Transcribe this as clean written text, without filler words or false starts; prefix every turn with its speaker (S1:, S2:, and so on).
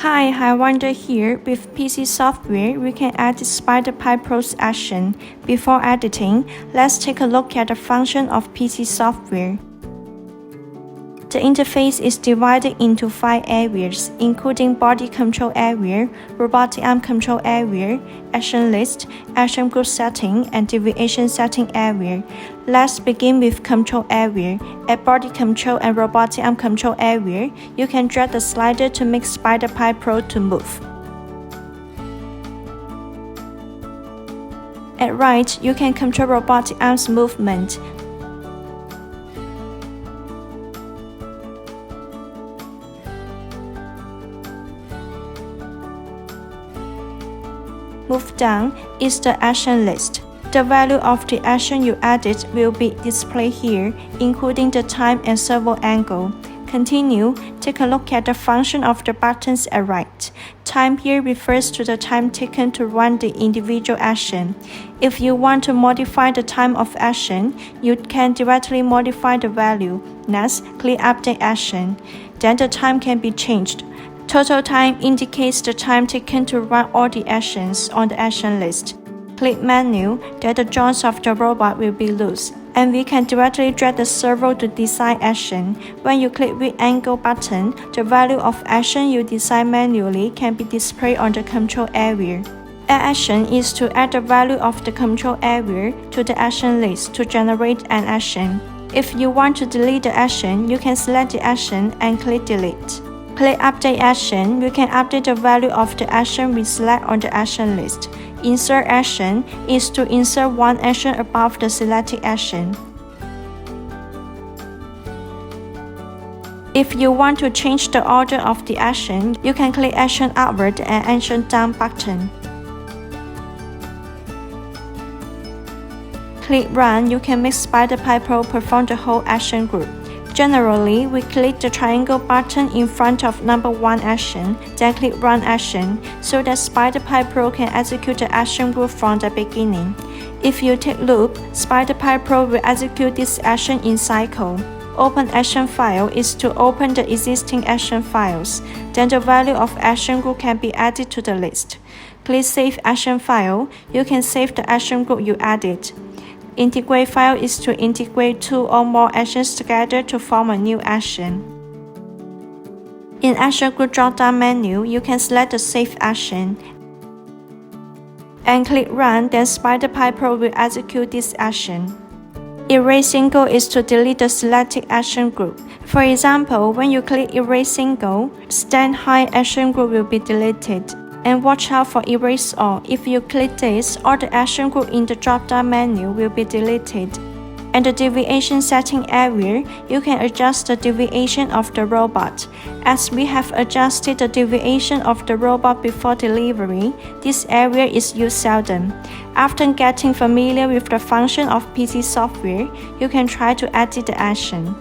S1: Hi, Wonder here. With PC software, we can edit SpiderPi Pro's action. Before editing, let's take a look at the function of PC software. The interface is divided into 5 areas, including body control area, robotic arm control area, action list, action group setting, and deviation setting area. Let's begin with control area. At body control and robotic arm control area, you can drag the slider to make SpiderPi Pro to move. At right, you can control robotic arms movement. Move down is the action list. The value of the action you added will be displayed here, including the time and servo angle. Continue, take a look at the function of the buttons at right. Time here refers to the time taken to run the individual action. If you want to modify the time of action, you can directly modify the value. Next, click Update Action. Then the time can be changed. Total time indicates the time taken to run all the actions on the action list. Click Menu, then the joints of the robot will be loose, and we can directly drag the servo to design action. When you click With Angle button, the value of action you design manually can be displayed on the control area. Add action is to add the value of the control area to the action list to generate an action. If you want to delete the action, you can select the action and click Delete. Click Update Action. You can update the value of the action we select on the action list. Insert Action is to insert one action above the selected action. If you want to change the order of the action, you can click Action Upward and Action Down button. Click Run. You can make SpiderPi Pro perform the whole action group. Generally, we click the triangle button in front of number 1 action, then click Run Action, so that SpiderPi Pro can execute the action group from the beginning. If you take Loop, SpiderPi Pro will execute this action in cycle. Open Action File is to open the existing action files. Then the value of action group can be added to the list. Click Save Action File. You can save the action group you added. Integrate file is to integrate 2 or more actions together to form a new action. In Action Group drop-down menu, you can select the Save action and click Run, then SpiderPi Pro will execute this action. Erase Single is to delete the selected action group. For example, when you click Erase Single, Stand High action group will be deleted. And watch out for Erase All. If you click this, all the action group in the drop-down menu will be deleted. And the deviation setting area, you can adjust the deviation of the robot. As we have adjusted the deviation of the robot before delivery, this area is used seldom. After getting familiar with the function of PC software, you can try to edit the action.